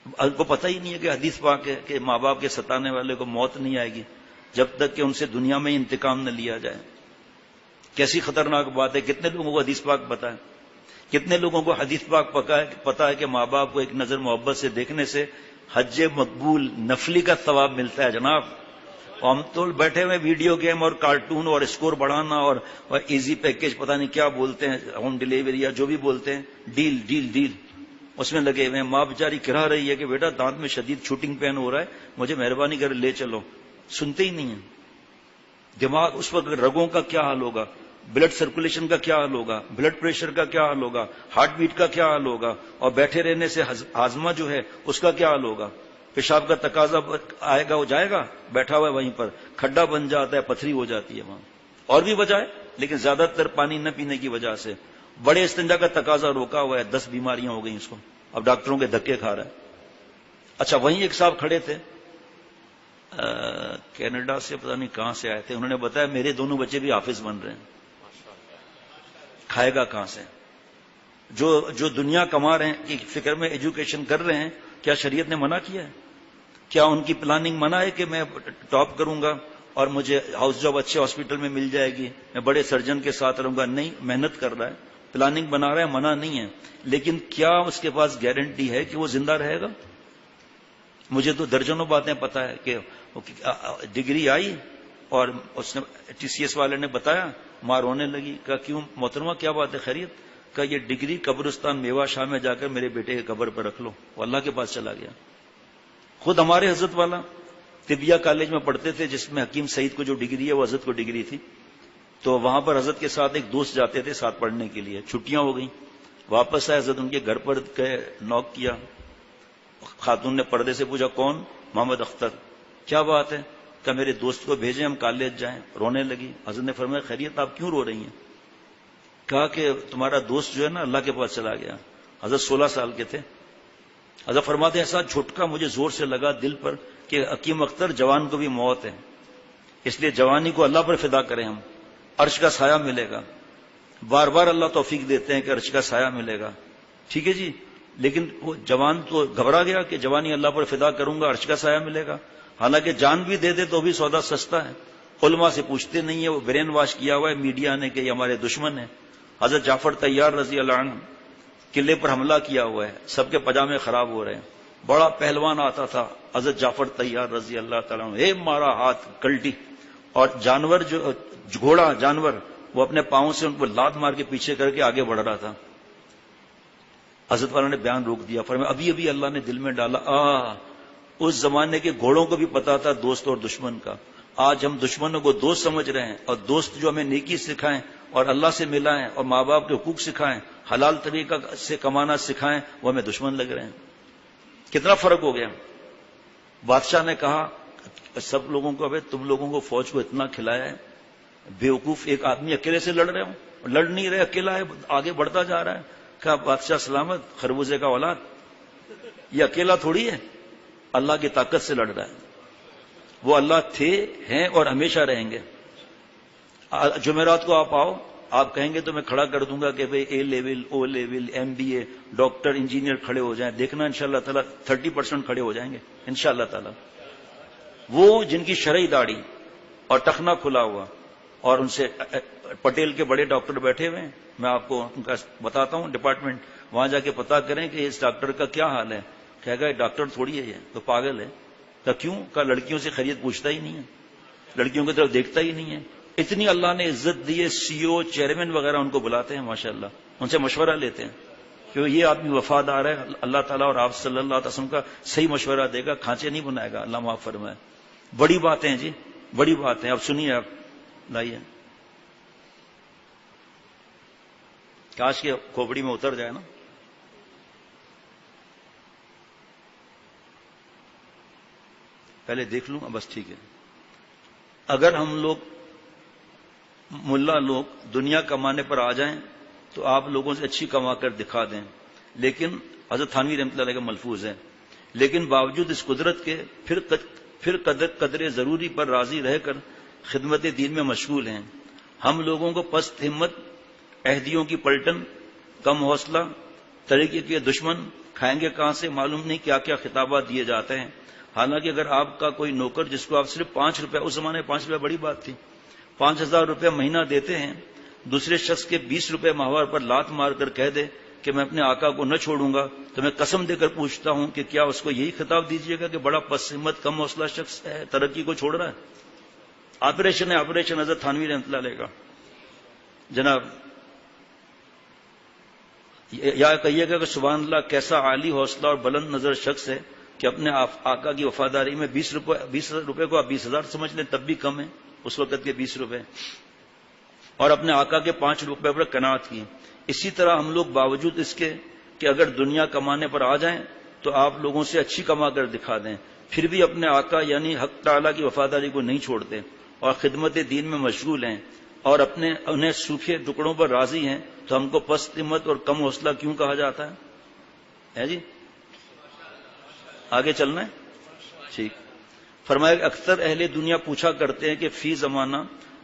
آپ کو پتہ ہی نہیں ہے کہ حدیث پاک ہے کہ ماں باپ کے ستانے والے کو موت نہیں آئے گی جب تک کہ ان سے دنیا میں انتقام نہ لیا جائے. کیسی خطرناک بات ہے. کتنے لوگوں کو حدیث پاک پتہ ہے؟ کتنے لوگوں کو حدیث پاک پتہ ہے کہ ماں باپ کو ایک نظر محبت سے دیکھنے سے حج مقبول نفلی کا ثواب ملتا ہے جناب. ہم تو بیٹھے ہوئے ویڈیو گیم اور کارٹون اور اسکور بڑھانا اور ایزی پیکج پتہ نہیں کیا بولتے ہیں، ہوم ڈیلیوری یا جو بھی بولتے ہیں، ڈیل ڈیل ڈیل، اس میں لگے ہوئے ہیں. ماں بیچاری کرا رہی ہے کہ بیٹا دانت میں شدید شوٹنگ پین ہو رہا ہے، مجھے مہربانی کر لے چلو. سنتے ہی نہیں ہیں. دماغ اس وقت رگوں کا کیا حال ہوگا، بلڈ سرکولیشن کا کیا حال ہوگا، بلڈ پریشر کا کیا حال ہوگا، ہارٹ بیٹ کا کیا حال ہوگا، اور بیٹھے رہنے سے ہاضمہ جو ہے اس کا کیا حال ہوگا. پیشاب کا تقاضا آئے گا، وہ جائے گا، بیٹھا ہوا ہے وہیں پر، کھڈا بن جاتا ہے، پتھری ہو جاتی ہے وہاں. اور بھی وجہ ہے لیکن زیادہ تر پانی نہ پینے کی وجہ سے. بڑے استنجا کا تقاضا روکا ہوا ہے، 10 بیماریاں ہو گئی اس کو، اب ڈاکٹروں کے دھکے کھا رہا ہے. اچھا وہیں ایک صاحب کھڑے تھے کینیڈا سے، پتہ نہیں کہاں سے آئے تھے، انہوں نے بتایا میرے دونوں بچے بھی حافظ بن رہے ہیں. کھائے گا کہاں سے؟ جو دنیا کما رہے ہیں، فکر میں ایجوکیشن کر رہے ہیں، کیا شریعت نے منع کیا ہے؟ کیا ان کی پلاننگ منع ہے کہ میں ٹاپ کروں گا اور مجھے ہاؤس جاب اچھے ہاسپٹل میں مل جائے گی، میں بڑے سرجن کے ساتھ رہوں گا؟ نہیں، محنت کر رہا ہے، پلاننگ بنا رہا ہے، منع نہیں ہے. لیکن کیا اس کے پاس گارنٹی ہے کہ وہ زندہ رہے گا؟ مجھے تو درجنوں باتیں پتہ ہے کہ ڈگری آئی اور اس نے ٹی سی ایس والے نے بتایا، ماں رونے لگی. کہا کیوں محترمہ کیا بات ہے، خیریت؟ کہا یہ ڈگری قبرستان میوا شاہ میں جا کر میرے بیٹے کے قبر پر رکھ لو. وہ اللہ کے پاس چلا گیا. خود ہمارے حضرت والا طبیہ کالج میں پڑھتے تھے جس میں حکیم سعید کو جو ڈگری ہے وہ حضرت کو ڈگری تھی. تو وہاں پر حضرت کے ساتھ ایک دوست جاتے تھے ساتھ پڑھنے کے لیے. چھٹیاں ہو گئیں، واپس آئے، حضرت ان کے گھر پر گئے، نوک کیا. خاتون نے پردے سے پوچھا کون؟ محمد اختر. کیا بات ہے؟ کہ میرے دوست کو بھیجیں ہم کالج جائیں. رونے لگی. حضرت نے فرمایا خیریت آپ کیوں رو رہی ہیں؟ کہا کہ تمہارا دوست جو ہے نا اللہ کے پاس چلا گیا. حضرت 16 سال کے تھے. حضرت فرماتے ایسا جھٹکا مجھے زور سے لگا دل پر کہ حکیم اختر جوان کو بھی موت ہے، اس لیے جوانی کو اللہ پر فدا کریں، ہم عرش کا سایہ ملے گا. بار بار اللہ توفیق دیتے ہیں کہ عرش کا سایہ ملے گا. ٹھیک ہے جی، لیکن وہ جوان تو گھبرا گیا کہ جوانی اللہ پر فدا کروں گا، عرش کا سایہ ملے گا. حالانکہ جان بھی دے دے تو بھی سودا سستا ہے. علماء سے پوچھتے نہیں ہے، وہ برین واش کیا ہوا ہے میڈیا نے کہ یہ ہمارے دشمن ہیں. حضرت جعفر طیار رضی اللہ عنہ قلعے پر حملہ کیا ہوا ہے، سب کے پجامے خراب ہو رہے ہیں. بڑا پہلوان آتا تھا حضرت جعفر طیار رضی اللہ تعالیٰ عنہ، مارا ہاتھ کلٹی، اور جانور جو گھوڑا جانور وہ اپنے پاؤں سے ان کو لات مار کے پیچھے کر کے آگے بڑھ رہا تھا. حضرت والا نے بیان روک دیا، فرمایا ابھی ابھی اللہ نے دل میں ڈالا. اس زمانے کے گھوڑوں کو بھی پتا تھا دوست اور دشمن کا. آج ہم دشمنوں کو دوست سمجھ رہے ہیں، اور دوست جو ہمیں نیکی سکھائیں اور اللہ سے ملائیں اور ماں باپ کے حقوق سکھائیں، حلال طریقہ سے کمانا سکھائیں، وہ ہمیں دشمن لگ رہے ہیں. کتنا فرق ہو گیا. بادشاہ نے کہا سب لوگوں کو، ابے تم لوگوں کو فوج کو اتنا کھلایا ہے، بیوقوف ایک آدمی اکیلے سے لڑ رہے ہوں، لڑ نہیں رہے، اکیلا ہے، آگے بڑھتا جا رہا ہے. کہا بادشاہ سلامت، خربوزے کا اولاد، یہ اکیلا تھوڑی ہے، اللہ کی طاقت سے لڑ رہا ہے. وہ اللہ تھے، ہیں اور ہمیشہ رہیں گے. جمعرات کو آپ آؤ، آپ کہیں گے تو میں کھڑا کر دوں گا کہ بھئی A level, O level, M B A, doctor, engineer کھڑے ہو جائیں. دیکھنا انشاءاللہ تعالیٰ 30% کھڑے ہو جائیں گے انشاءاللہ تعالیٰ. وہ جن کی شرعی داڑھی اور ٹخنا کھلا ہوا، اور ان سے پٹیل کے بڑے ڈاکٹر بیٹھے ہوئے ہیں، میں آپ کو ان کا بتاتا ہوں ڈپارٹمنٹ، وہاں جا کے پتا کریں کہ اس ڈاکٹر کا کیا حال ہے. کہے گا ڈاکٹر تھوڑی ہے، یہ تو پاگل ہے. کہ کیوں؟ کہ لڑکیوں سے خیریت پوچھتا ہی نہیں ہے، لڑکیوں کی طرف دیکھتا ہی نہیں ہے. اتنی اللہ نے عزت دی ہے، سی او، چیئرمین وغیرہ ان کو بلاتے ہیں ماشاءاللہ، ان سے مشورہ لیتے ہیں کہ یہ آدمی وفادار ہے، اللہ تعالیٰ اور آپ صلی اللہ علیہ وسلم کا صحیح مشورہ دے گا، کھانچے نہیں بنائے گا. اللہ معاف فرمائے. بڑی باتیں ہیں جی، بڑی باتیں. اب سنیے، آپ لائیے. کاش کے کھوپڑی میں اتر جائے نا. پہلے دیکھ لوں، بس ٹھیک ہے. اگر ہم لوگ ملا لوگ دنیا کمانے پر آ جائیں تو آپ لوگوں سے اچھی کما کر دکھا دیں، لیکن حضرت تھانوی رحمۃ اللہ علیہ کا ملفوظ ہے، لیکن باوجود اس قدرت کے پھر قدر ضروری پر راضی رہ کر خدمت دین میں مشغول ہیں. ہم لوگوں کو پست ہمت، عہدیوں کی پلٹن، کم حوصلہ، طریقے کے دشمن، کھائیں گے کہاں سے، معلوم نہیں کیا کیا خطابات دیے جاتے ہیں. حالانکہ اگر آپ کا کوئی نوکر جس کو آپ صرف 5 روپے، اس زمانے میں 5 روپے بڑی بات تھی، 5,000 روپے مہینہ دیتے ہیں، دوسرے شخص کے 20 روپے ماہوار پر لات مار کر کہہ دے کہ میں اپنے آقا کو نہ چھوڑوں گا، تو میں قسم دے کر پوچھتا ہوں کہ کیا اس کو یہی خطاب دیجیے گا کہ بڑا پس ہمت کم حوصلہ شخص ہے، ترقی کو چھوڑ رہا ہے؟ آپریشن ہے، آپریشن حضرت تھانوی رحمۃ اللہ علیہ کا. جناب یا کہیے گا کہ سبحان اللہ کیسا عالی حوصلہ اور بلند نظر شخص ہے کہ اپنے آقا کی وفاداری میں 20 روپے کو آپ 20,000 سمجھ لیں تب بھی کم ہے اس وقت کے 20 روپے، اور اپنے آقا کے 5 روپے پر قناعت کی. اسی طرح ہم لوگ باوجود اس کے کہ اگر دنیا کمانے پر آ جائیں تو آپ لوگوں سے اچھی کما کر دکھا دیں، پھر بھی اپنے آقا یعنی حق تعالیٰ کی وفاداری کو نہیں چھوڑتے اور خدمت دین میں مشغول ہیں اور انہیں سوکھے ٹکڑوں پر راضی ہیں، تو ہم کو پست ہمت اور کم حوصلہ کیوں کہا جاتا ہے جی؟ آگے چلنا ہے؟ ٹھیک. فرمایا کہ اکثر اہل دنیا پوچھا کرتے ہیں کہ فی زمانہ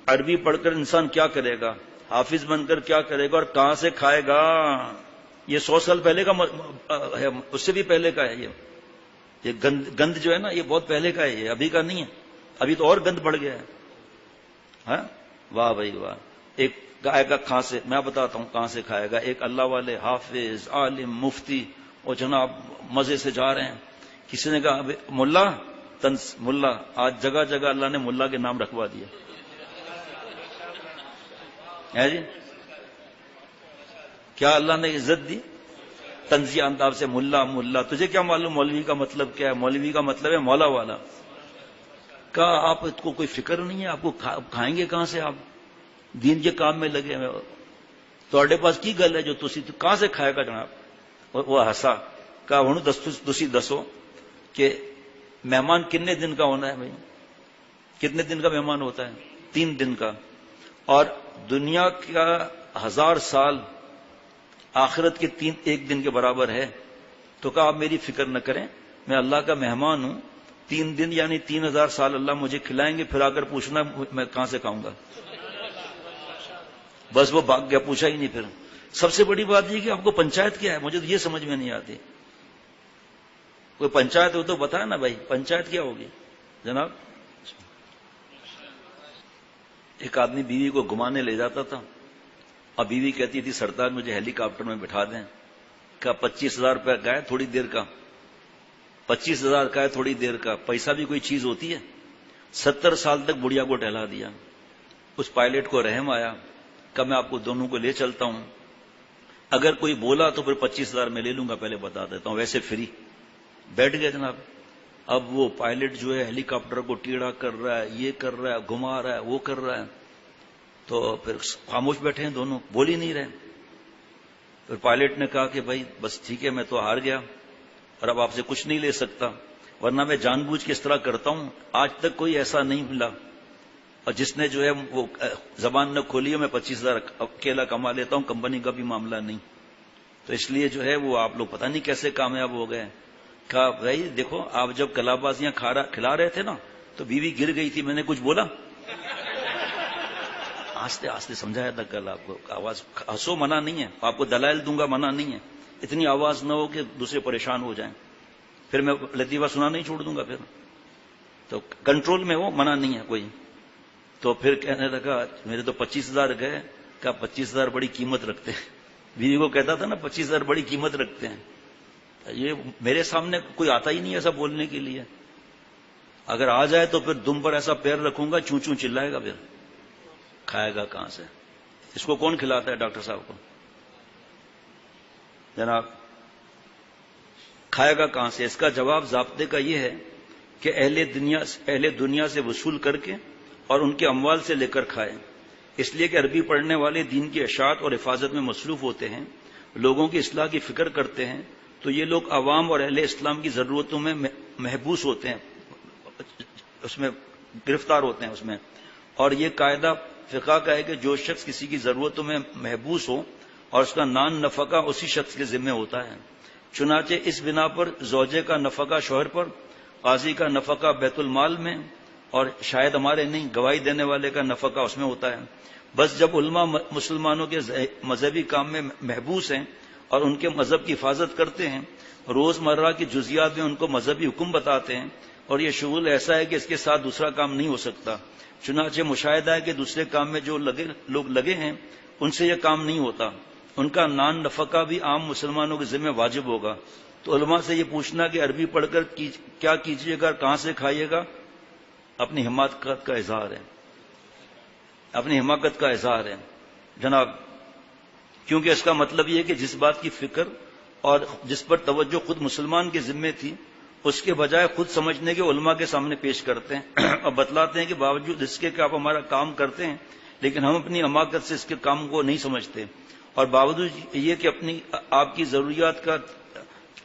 عربی پڑھ کر انسان کیا کرے گا، حافظ بن کر کیا کرے گا اور کہاں سے کھائے گا. یہ 100 سال پہلے کا ہے، اس سے بھی پہلے کا ہے. یہ گند جو ہے نا یہ بہت پہلے کا ہے، یہ ابھی کا نہیں ہے. ابھی تو اور گند بڑھ گیا ہے. ہاں واہ بھائی واہ. ایک گائے کا کہاں سے، میں بتاتا ہوں کہاں سے کھائے گا. ایک اللہ والے حافظ عالم مفتی اور جناب مزے سے جا رہے ہیں. کسی نے کہا ملا تنس ملا، آج جگہ جگہ اللہ نے ملا کے نام رکھوا دیا ہے جی. کیا اللہ نے عزت دی تنزیہ انداز سے، ملا ملا. تجھے کیا معلوم مولوی کا مطلب کیا ہے؟ مولوی کا مطلب ہے مولا والا. کہا آپ کو کوئی فکر نہیں ہے، آپ کو کھائیں گے کہاں سے، آپ دین کے کام میں لگے ہوئے. تھوڑے پاس کی گل ہے جو تسی کہاں سے کھائے گا جناب. وہ ہنسا. کہا ہوں تسی دسو کہ مہمان کتنے دن کا ہونا ہے بھائی؟ کتنے دن کا مہمان ہوتا ہے؟ 3 دن کا. اور دنیا کا 1000 سال آخرت کے 1 دن کے برابر ہے. تو کہا آپ میری فکر نہ کریں، میں اللہ کا مہمان ہوں. 3 دن یعنی 3000 سال اللہ مجھے کھلائیں گے، پھر آ کر پوچھنا میں کہاں سے کھاؤں گا. بس وہ بھاگ گیا، پوچھا ہی نہیں. پھر سب سے بڑی بات یہ کہ آپ کو پنچایت کیا ہے، مجھے تو یہ سمجھ میں نہیں آتی. کوئی پنچایت ہو تو بتائے نا بھائی، پنچایت کیا ہوگی جناب. ایک آدمی بیوی کو گھمانے لے جاتا تھا، اور بیوی کہتی تھی سردار مجھے ہیلی کاپٹر میں بٹھا دیں. کہا 25,000 روپے کا ہے تھوڑی دیر کا. 25,000 کا ہے تھوڑی دیر کا، پیسہ بھی کوئی چیز ہوتی ہے. 70 سال تک بڑھیا کو ٹہلا دیا. اس پائلٹ کو رحم آیا، کہ میں آپ کو دونوں کو لے چلتا ہوں، اگر کوئی بولا تو پھر 25,000 میں لے لوں گا، پہلے بتا دیتا ہوں، ویسے فری. بیٹھ گئے جناب. اب وہ پائلٹ جو ہے ہیلی کاپٹر کو ٹیڑھا کر رہا ہے، یہ کر رہا ہے، گھما رہا ہے، وہ کر رہا ہے. تو پھر خاموش بیٹھے ہیں دونوں، بول ہی نہیں رہے. پھر پائلٹ نے کہا کہ بھائی بس ٹھیک ہے، میں تو ہار گیا اور اب آپ سے کچھ نہیں لے سکتا، ورنہ میں جان بوجھ کے اس طرح کرتا ہوں. آج تک کوئی ایسا نہیں ملا اور جس نے جو ہے وہ زبان نہ کھولی ہے، میں 25,000 اکیلا کما لیتا ہوں، کمپنی کا بھی معاملہ نہیں. تو اس لیے جو ہے وہ آپ لوگ پتہ نہیں کیسے کامیاب ہو گئے. کہا بھائی دیکھو آپ جب کلابازیاں کھلا رہے تھے نا تو بیوی گر گئی تھی، میں نے کچھ بولا؟ آستے آستے سمجھایا تھا کل آپ کو. آواز ہنسو منع نہیں ہے، آپ کو دلائل دوں گا منع نہیں ہے، اتنی آواز نہ ہو کہ دوسرے پریشان ہو جائیں، پھر میں لطیفہ سنا نہیں چھوڑ دوں گا. پھر تو کنٹرول میں ہو، منع نہیں ہے کوئی. تو پھر کہنے لگا میرے تو 25,000 گئے. کہا 25,000 بڑی قیمت رکھتے ہیں. بیوی کو کہتا تھا نا 25,000 بڑی قیمت رکھتے ہیں. یہ میرے سامنے کوئی آتا ہی نہیں ایسا بولنے کے لیے. اگر آ جائے تو پھر دم پر ایسا پیر رکھوں گا، چوں چوں چلائے گا. پھر کھائے گا کہاں سے؟ اس کو کون کھلاتا ہے ڈاکٹر صاحب کو جناب؟ کھائے گا کہاں سے؟ اس کا جواب ضابطے کا یہ ہے کہ اہل دنیا سے وصول کر کے اور ان کے اموال سے لے کر کھائے. اس لیے کہ عربی پڑھنے والے دین کی اشاعت اور حفاظت میں مصروف ہوتے ہیں، لوگوں کی اصلاح کی فکر کرتے ہیں، تو یہ لوگ عوام اور اہل اسلام کی ضرورتوں میں محبوس ہوتے ہیں، اس میں گرفتار ہوتے ہیں اس میں. اور یہ قاعدہ فقہ کا ہے کہ جو شخص کسی کی ضرورتوں میں محبوس ہو اور اس کا نان نفقہ اسی شخص کے ذمہ ہوتا ہے. چنانچہ اس بنا پر زوجے کا نفقہ شوہر پر، قاضی کا نفقہ بیت المال میں، اور شاید ہمارے نہیں، گواہی دینے والے کا نفقہ اس میں ہوتا ہے۔ بس جب علماء مسلمانوں کے مذہبی کام میں محبوس ہیں اور ان کے مذہب کی حفاظت کرتے ہیں، روز مرہ کی جزیات میں ان کو مذہبی حکم بتاتے ہیں، اور یہ شغل ایسا ہے کہ اس کے ساتھ دوسرا کام نہیں ہو سکتا، چنانچہ مشاہدہ ہے کہ دوسرے کام میں جو لوگ لگے ہیں ان سے یہ کام نہیں ہوتا، ان کا نان نفقہ بھی عام مسلمانوں کے ذمہ واجب ہوگا۔ تو علماء سے یہ پوچھنا کہ عربی پڑھ کر کیا کیجیے گا، کہاں سے کھائیے گا، اپنی حماقت کا اظہار ہے، اپنی حماقت کا اظہار ہے جناب، کیونکہ اس کا مطلب یہ ہے کہ جس بات کی فکر اور جس پر توجہ خود مسلمان کے ذمے تھی، اس کے بجائے خود سمجھنے کے علماء کے سامنے پیش کرتے ہیں اور بتلاتے ہیں کہ باوجود اس کے کہ آپ ہمارا کام کرتے ہیں لیکن ہم اپنی حماقت سے اس کے کام کو نہیں سمجھتے، اور باوجود یہ کہ آپ کی ضروریات کا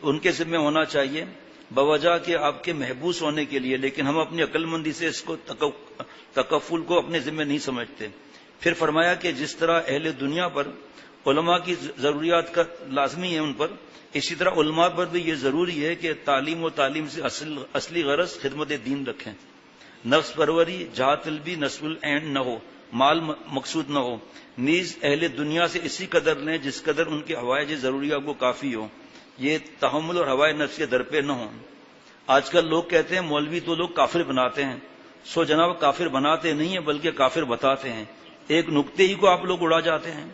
ان کے ذمہ ہونا چاہیے بوجہ کہ آپ کے محبوس ہونے کے لیے، لیکن ہم اپنی عقل مندی سے اس کو تکفل کو اپنے ذمہ نہیں سمجھتے۔ پھر فرمایا کہ جس طرح اہل دنیا پر علماء کی ضروریات کا لازمی ہے ان پر، اسی طرح علماء پر بھی یہ ضروری ہے کہ تعلیم و تعلیم سے اصلی غرض خدمت دین رکھیں، نفس پروری، جہاں طلبی نصب العین نہ ہو، مال مقصود نہ ہو، نیز اہل دنیا سے اسی قدر لیں جس قدر ان کے حوائج ضروریات کو کافی ہو، یہ تحمل اور ہوائے نفس کے در پہ نہ ہوں۔ آج کل لوگ کہتے ہیں مولوی تو لوگ کافر بناتے ہیں، سو جناب کافر بناتے نہیں ہیں بلکہ کافر بتاتے ہیں، ایک نکتے ہی کو آپ لوگ اڑا جاتے ہیں،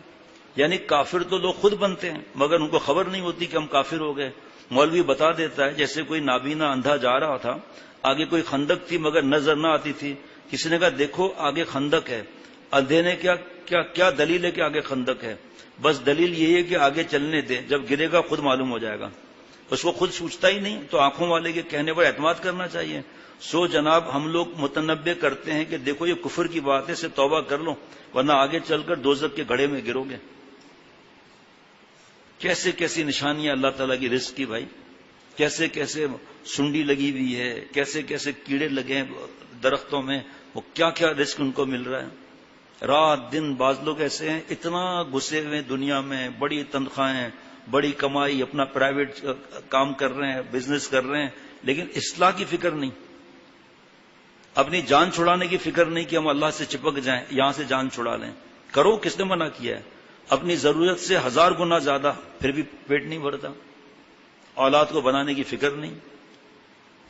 یعنی کافر تو لوگ خود بنتے ہیں مگر ان کو خبر نہیں ہوتی کہ ہم کافر ہو گئے۔ مولوی بتا دیتا ہے، جیسے کوئی نابینا اندھا جا رہا تھا، آگے کوئی خندق تھی مگر نظر نہ آتی تھی، کسی نے کہا دیکھو آگے خندق ہے، اندھے نے کیا دلیل ہے کہ آگے خندق ہے، بس دلیل یہی ہے کہ آگے چلنے دے، جب گرے گا خود معلوم ہو جائے گا، اس کو خود سوچتا ہی نہیں، تو آنکھوں والے کے کہنے پر اعتماد کرنا چاہیے۔ سو جناب ہم لوگ متنبع کرتے ہیں کہ دیکھو یہ کفر کی بات ہے، سے توبہ کر لو ورنہ آگے چل کر دوزخ کے گڑھے میں گرو گے۔ کیسے کیسی نشانیاں اللہ تعالیٰ کی رزق کی بھائی، کیسے کیسے سنڈی لگی ہوئی ہے، کیسے کیسے کیڑے لگے ہیں درختوں میں، وہ کیا کیا رزق ان کو مل رہا ہے رات دن۔ بعض لوگ ایسے ہیں اتنا گھسے ہوئے دنیا میں، بڑی تنخواہیں، بڑی کمائی، اپنا پرائیویٹ کام کر رہے ہیں، بزنس کر رہے ہیں، لیکن اصلاح کی فکر نہیں، اپنی جان چھڑانے کی فکر نہیں کہ ہم اللہ سے چپک جائیں، یہاں سے جان چھڑا لیں۔ کرو، کس نے منع کیا ہے؟ اپنی ضرورت سے 1000 گنا زیادہ، پھر بھی پیٹ نہیں بھرتا، اولاد کو بنانے کی فکر نہیں۔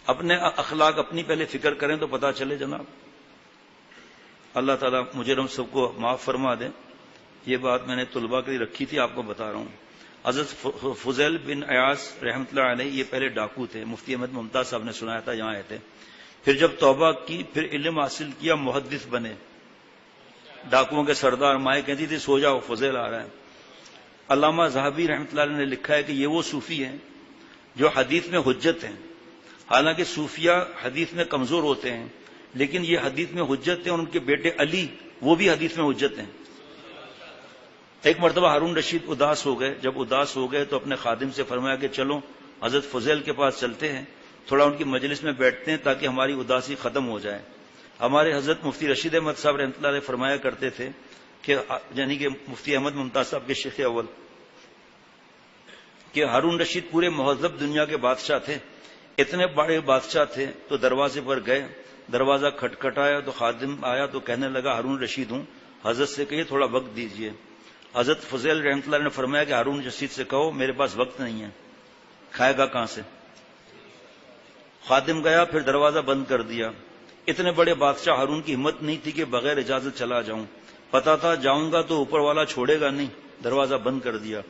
اپنے اخلاق اپنی پہلے فکر کریں تو پتہ چلے جناب۔ اللہ تعالیٰ مجھے ہم سب کو معاف فرما دے۔ یہ بات میں نے طلباء کے لیے رکھی تھی، آپ کو بتا رہا ہوں۔ حضرت فضیل بن ایاز رحمۃ اللہ علیہ یہ پہلے ڈاکو تھے، مفتی احمد ممتاز صاحب نے سنایا تھا، یہاں آئے تھے، پھر جب توبہ کی، پھر علم حاصل کیا، محدث بنے۔ ڈاکوؤں کے سردار مائیں کہتی تھی سو جاؤ فضیل آ رہا ہے۔ علامہ ذہبی رحمۃ اللہ علیہ نے لکھا ہے کہ یہ وہ صوفی ہیں جو حدیث میں حجت ہیں، حالانکہ صوفیہ حدیث میں کمزور ہوتے ہیں لیکن یہ حدیث میں حجت ہیں، اور ان کے بیٹے علی وہ بھی حدیث میں حجت ہیں۔ ایک مرتبہ ہارون رشید اداس ہو گئے، جب اداس ہو گئے تو اپنے خادم سے فرمایا کہ چلو حضرت فضیل کے پاس چلتے ہیں، تھوڑا ان کی مجلس میں بیٹھتے ہیں تاکہ ہماری اداسی ختم ہو جائے۔ ہمارے حضرت مفتی رشید احمد صاحب رحمۃ اللہ علیہ فرمایا کرتے تھے کہ یعنی کہ مفتی احمد ممتاز صاحب کے شیخ اول، کہ ہارون رشید پورے مہذب دنیا کے بادشاہ تھے، اتنے بڑے بادشاہ تھے، تو دروازے پر گئے، دروازہ کھٹکھٹایا تو خادم آیا تو کہنے لگا ہارون رشید ہوں، حضرت سے کہیے تھوڑا وقت دیجئے۔ حضرت فضیل رحمۃ اللہ نے فرمایا کہ ہارون رشید سے کہو میرے پاس وقت نہیں ہے، کھائے گا کہاں سے؟ خادم گیا، پھر دروازہ بند کر دیا۔ اتنے بڑے بادشاہ ہارون کی ہمت نہیں تھی کہ بغیر اجازت چلا جاؤں، پتا تھا جاؤں گا تو اوپر والا چھوڑے گا نہیں، دروازہ بند کر دیا۔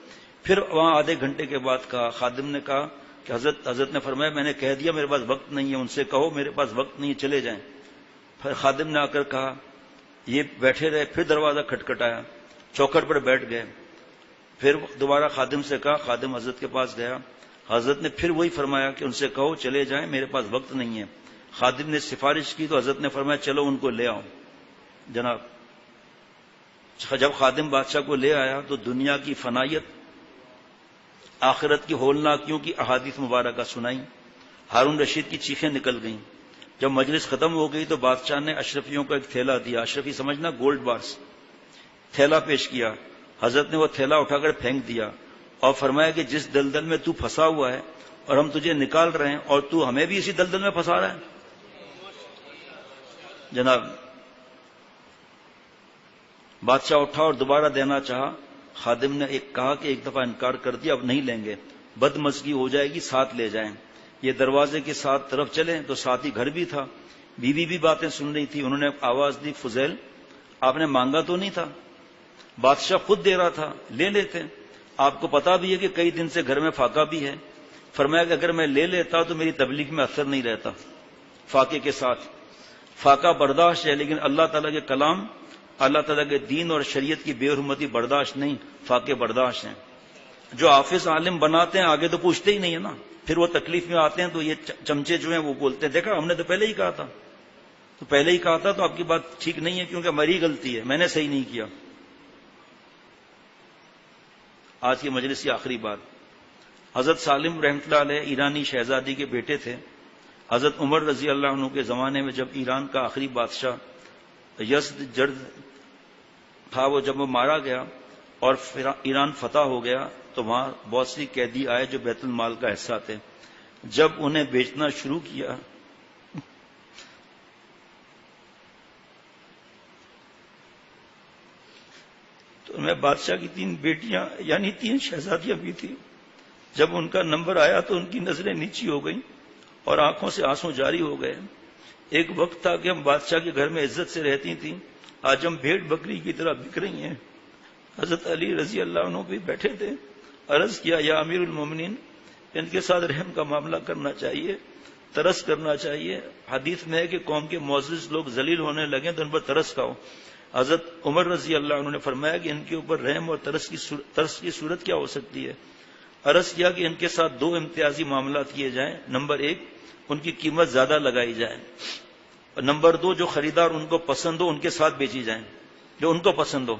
پھر وہاں آدھے گھنٹے کے بعد کہا، خادم نے کہا کہ حضرت نے فرمایا میں نے کہہ دیا میرے پاس وقت نہیں ہے، ان سے کہو میرے پاس وقت نہیں ہے، چلے جائیں۔ پھر خادم نے آ کر کہا، یہ بیٹھے رہے، پھر دروازہ کھٹکھٹایا، چوکھٹ پر بیٹھ گئے، پھر دوبارہ خادم سے کہا، خادم حضرت کے پاس گیا، حضرت نے پھر وہی فرمایا کہ ان سے کہو چلے جائیں میرے پاس وقت نہیں ہے۔ خادم نے سفارش کی تو حضرت نے فرمایا چلو ان کو لے آؤ۔ جناب جب خادم بادشاہ کو لے آیا تو دنیا کی فنائیت، آخرت کی ہولناکیوں کی احادیث مبارکہ سنائی، ہارون رشید کی چیخیں نکل گئیں۔ جب مجلس ختم ہو گئی تو بادشاہ نے اشرفیوں کو ایک تھیلا دیا، اشرفی سمجھنا گولڈ بارز، تھیلا پیش کیا۔ حضرت نے وہ تھیلا اٹھا کر پھینک دیا اور فرمایا کہ جس دلدل میں تو پھنسا ہوا ہے اور ہم تجھے نکال رہے ہیں اور تو ہمیں بھی اسی دلدل میں پھنسا رہا ہے۔ جناب بادشاہ اٹھا اور دوبارہ دینا چاہا، خادم نے کہا کہ ایک دفعہ انکار کر دیا، اب نہیں لیں گے، بدمزگی ہو جائے گی، ساتھ لے جائیں۔ یہ دروازے کے ساتھ طرف چلے تو ساتھ ہی گھر بھی تھا، بیوی بھی باتیں سن رہی تھی۔ انہوں نے آواز دی، فضیل آپ نے مانگا تو نہیں تھا؟ بادشاہ خود دے رہا تھا، لے لیتے، آپ کو پتا بھی ہے کہ کئی دن سے گھر میں فاقہ بھی ہے۔ فرمایا کہ اگر میں لے لیتا تو میری تبلیغ میں اثر نہیں رہتا۔ فاقے کے ساتھ فاقہ برداشت ہے، لیکن اللہ تعالیٰ کے کلام، اللہ تعالیٰ کے دین اور شریعت کی بے حرمتی برداشت نہیں، فاقے برداشت ہیں۔ جو حافظ عالم بناتے ہیں آگے تو پوچھتے ہی نہیں ہے نا، پھر وہ تکلیف میں آتے ہیں تو یہ چمچے جو ہیں وہ بولتے ہیں دیکھا ہم نے تو پہلے ہی کہا تھا، تو پہلے ہی کہا تھا تو آپ کی بات ٹھیک نہیں ہے کیونکہ ہماری غلطی ہے، میں نے صحیح نہیں کیا۔ آج کی مجلس کی آخری بات، حضرت سالم رحمۃ اللہ علیہ ایرانی شہزادی کے بیٹے تھے۔ حضرت عمر رضی اللہ عنہ کے زمانے میں جب ایران کا آخری بادشاہ یزدجرد تھا، جب وہ مارا گیا اور ایران فتح ہو گیا تو وہاں بہت سی قیدی آئے جو بیت المال کا حصہ تھے۔ جب انہیں بیچنا شروع کیا تو میں بادشاہ کی 3 بیٹیاں یعنی 3 شہزادیاں بھی تھیں۔ جب ان کا نمبر آیا تو ان کی نظریں نیچی ہو گئیں اور آنکھوں سے آنسو جاری ہو گئے۔ ایک وقت تھا کہ ہم بادشاہ کے گھر میں عزت سے رہتی تھیں، آج ہم بھیڑ بکری کی طرح بک رہی ہیں۔ حضرت علی رضی اللہ عنہ بھی بیٹھے تھے، عرض کیا یا امیر المومنین، ان کے ساتھ رحم کا معاملہ کرنا چاہیے، ترس کرنا چاہیے۔ حدیث میں ہے کہ قوم کے معزز لوگ ذلیل ہونے لگیں تو ان پر ترس کھاؤ۔ حضرت عمر رضی اللہ عنہ نے فرمایا کہ ان کے اوپر رحم اور ترس کی صورت کیا ہو سکتی ہے؟ عرض کیا کہ ان کے ساتھ 2 امتیازی معاملات کیے جائیں۔ نمبر 1، ان کی قیمت زیادہ لگائی جائے، اور نمبر 2، جو خریدار ان کو پسند ہو ان کے ساتھ بیچی جائیں، جو ان کو پسند ہو۔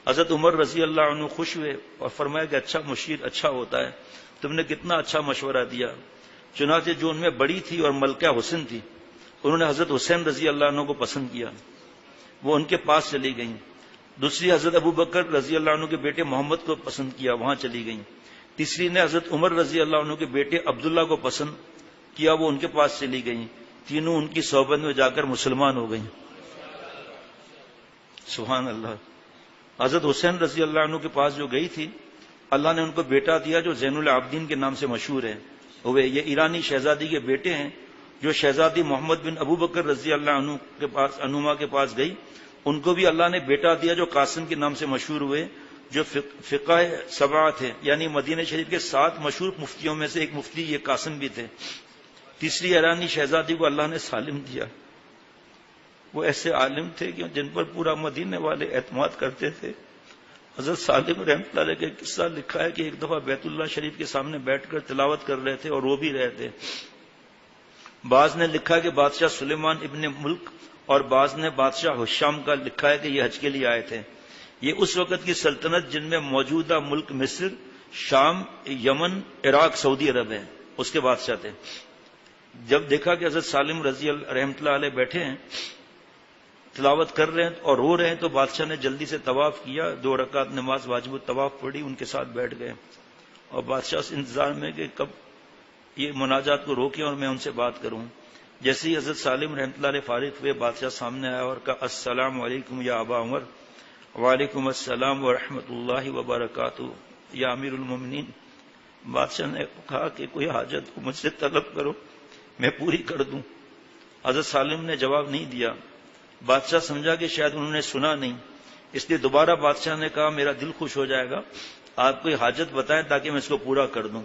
حضرت عمر رضی اللہ عنہ خوش ہوئے اور فرمایا کہ اچھا مشیر اچھا ہوتا ہے، تم نے کتنا اچھا مشورہ دیا۔ چنانچہ جو ان میں بڑی تھی اور ملکہ حسن تھی، انہوں نے حضرت حسین رضی اللہ عنہ کو پسند کیا، وہ ان کے پاس چلی گئیں۔ دوسری حضرت ابو بکر رضی اللہ عنہ کے بیٹے محمد کو پسند کیا، وہاں چلی گئیں۔ تیسری نے حضرت عمر رضی اللہ عنہ کے بیٹے عبداللہ کو پسند کیا، وہ ان کے پاس چلی گئیں۔ تینوں ان کی صحبت میں جا کر مسلمان ہو گئیں۔ سبحان اللہ۔ حضرت حسین رضی اللہ عنہ کے پاس جو گئی تھی، اللہ نے ان کو بیٹا دیا جو زین العابدین کے نام سے مشہور ہے ہوئے۔ یہ ایرانی شہزادی کے بیٹے ہیں جو شہزادی محمد بن ابو بکر رضی اللہ عنہ کے پاس عنما کے پاس گئی، ان کو بھی اللہ نے بیٹا دیا جو قاسم کے نام سے مشہور ہوئے، جو فقہ سبعہ تھے، یعنی مدینہ شریف کے 7 مشہور مفتیوں میں سے ایک مفتی یہ قاسم بھی تھے۔ تیسری ایرانی شہزادی کو اللہ نے سالم دیا، وہ ایسے عالم تھے کہ جن پر پورا مدینے والے اعتماد کرتے تھے۔ حضرت سالم رحمۃ اللہ علیہ کا قصہ لکھا ہے کہ ایک دفعہ بیت اللہ شریف کے سامنے بیٹھ کر تلاوت کر رہے تھے اور رو بھی رہے تھے۔ بعض نے لکھا کہ بادشاہ سلیمان ابن ملک، اور بعض نے بادشاہ حشام کا لکھا ہے کہ یہ حج کے لیے آئے تھے۔ یہ اس وقت کی سلطنت جن میں موجودہ ملک مصر، شام، یمن، عراق، سعودی عرب ہے، اس کے بادشاہ تھے۔ جب دیکھا کہ حضرت سالم رضی اللہ رحمۃ اللہ علیہ بیٹھے ہیں، تلاوت کر رہے ہیں اور رو رہے ہیں، تو بادشاہ نے جلدی سے طواف کیا، 2 رکعت نماز واجب الطواف پڑھی، ان کے ساتھ بیٹھ گئے، اور بادشاہ اس انتظار میں کہ کب یہ مناجات کو روکیں اور میں ان سے بات کروں۔ جیسے ہی حضرت سالم رحمۃ اللہ علیہ فارغ ہوئے، بادشاہ سامنے آیا اور کہا السلام علیکم یا ابا عمر۔ وعلیکم السلام ورحمۃ اللہ وبرکاتہ یا امیر المومنین۔ بادشاہ نے کہا کہ کوئی حاجت کو مجھ سے طلب کرو، میں پوری کر دوں۔ حضرت سالم نے جواب نہیں دیا۔ بادشاہ سمجھا کہ شاید انہوں نے سنا نہیں، اس لیے دوبارہ بادشاہ نے کہا میرا دل خوش ہو جائے گا، آپ کوئی حاجت بتائیں تاکہ میں اس کو پورا کر دوں۔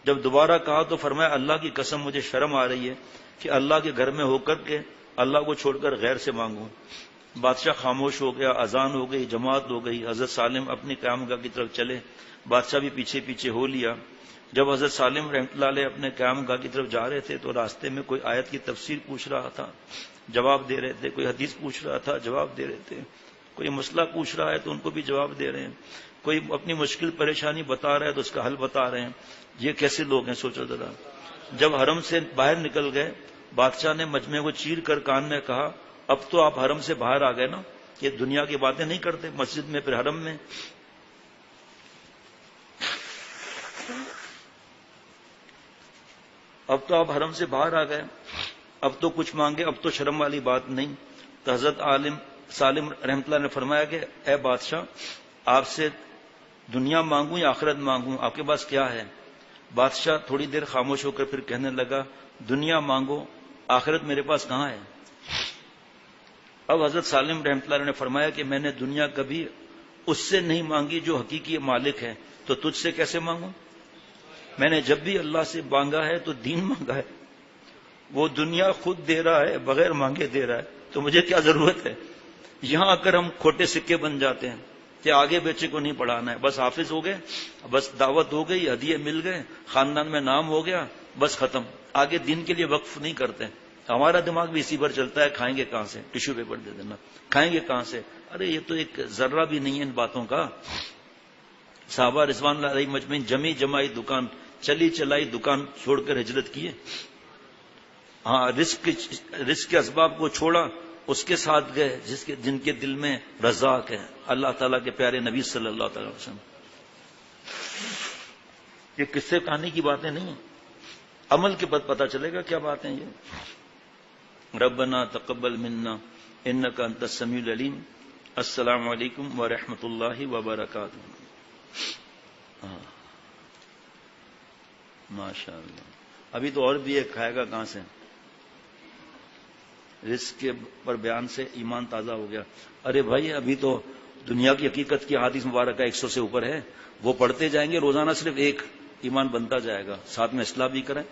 جب دوبارہ کہا تو فرمایا اللہ کی قسم مجھے شرم آ رہی ہے کہ اللہ کے گھر میں ہو کر کے اللہ کو چھوڑ کر غیر سے مانگوں۔ بادشاہ خاموش ہو گیا، اذان ہو گئی، جماعت ہو گئی۔ حضرت سالم اپنی قیامگاہ کی طرف چلے، بادشاہ بھی پیچھے پیچھے ہو لیا۔ جب حضرت سالم رحمۃ اللہ علیہ اپنے قیامگاہ کی طرف جا رہے تھے تو راستے میں کوئی آیت کی تفسیر پوچھ رہا تھا، جواب دے رہے تھے، کوئی حدیث پوچھ رہا تھا، جواب دے رہے تھے، کوئی مسئلہ پوچھ رہا ہے تو ان کو بھی جواب دے رہے ہیں، کوئی اپنی مشکل پریشانی بتا رہا ہے تو اس کا حل بتا رہے ہیں۔ یہ کیسے لوگ ہیں سوچو ذرا۔ جب حرم سے باہر نکل گئے، بادشاہ نے مجمع کو چیر کر کان میں کہا اب تو آپ حرم سے باہر آ گئے نا، یہ دنیا کی باتیں نہیں کرتے، مسجد میں پھر حرم میں۔ اب تو آپ حرم سے باہر آ گئے، اب تو کچھ مانگے، اب تو شرم والی بات نہیں۔ تو حضرت سالم رحمۃ اللہ نے فرمایا کہ اے بادشاہ، آپ سے دنیا مانگوں یا آخرت مانگوں، آپ کے پاس کیا ہے؟ بادشاہ تھوڑی دیر خاموش ہو کر پھر کہنے لگا، دنیا مانگو، آخرت میرے پاس کہاں ہے؟ اب حضرت سالم رحمۃ اللہ نے فرمایا کہ میں نے دنیا کبھی اس سے نہیں مانگی جو حقیقی مالک ہے، تو تجھ سے کیسے مانگوں؟ میں نے جب بھی اللہ سے مانگا ہے تو دین مانگا ہے، وہ دنیا خود دے رہا ہے، بغیر مانگے دے رہا ہے، تو مجھے کیا ضرورت ہے؟ یہاں آ کر ہم کھوٹے سکے بن جاتے ہیں کہ آگے بچے کو نہیں پڑھانا ہے، بس حافظ ہو گئے، بس دعوت ہو گئی، ہدیے مل گئے، خاندان میں نام ہو گیا، بس ختم، آگے دین کے لیے وقف نہیں کرتے۔ ہمارا دماغ بھی اسی پر چلتا ہے، کھائیں گے کہاں سے؟ ٹیشو پیپر دے دینا، کھائیں گے کہاں سے؟ ارے یہ تو ایک ذرہ بھی نہیں ہے ان باتوں کا۔ صحابہ رضوان اللہ علیہ مجمعین جمی جمائی دکان، چلی چلائی دکان چھوڑ کر ہجرت کیے۔ ہاں، رزق کے اسباب کو چھوڑا، اس کے ساتھ گئے جن کے دل میں رزاق ہے، اللہ تعالیٰ کے پیارے نبی صلی اللہ تعالی وسلم۔ یہ قصے کہانی کی باتیں نہیں ہیں، عمل کے بعد پتہ چلے گا کیا باتیں یہ۔ ربنا تقبل منا انک انت السمیع العلیم۔ السلام علیکم ورحمۃ اللہ وبرکاتہ۔ ماشاء اللہ، ابھی تو اور بھی ایک کھائے گا کہاں سے؟ رزق کے پر بیان سے ایمان تازہ ہو گیا۔ ارے بھائی، ابھی تو دنیا کی حقیقت کی حدیث مبارکہ 100 سے اوپر ہے، وہ پڑھتے جائیں گے روزانہ، صرف ایک ایمان بنتا جائے گا، ساتھ میں اصلاح بھی کریں۔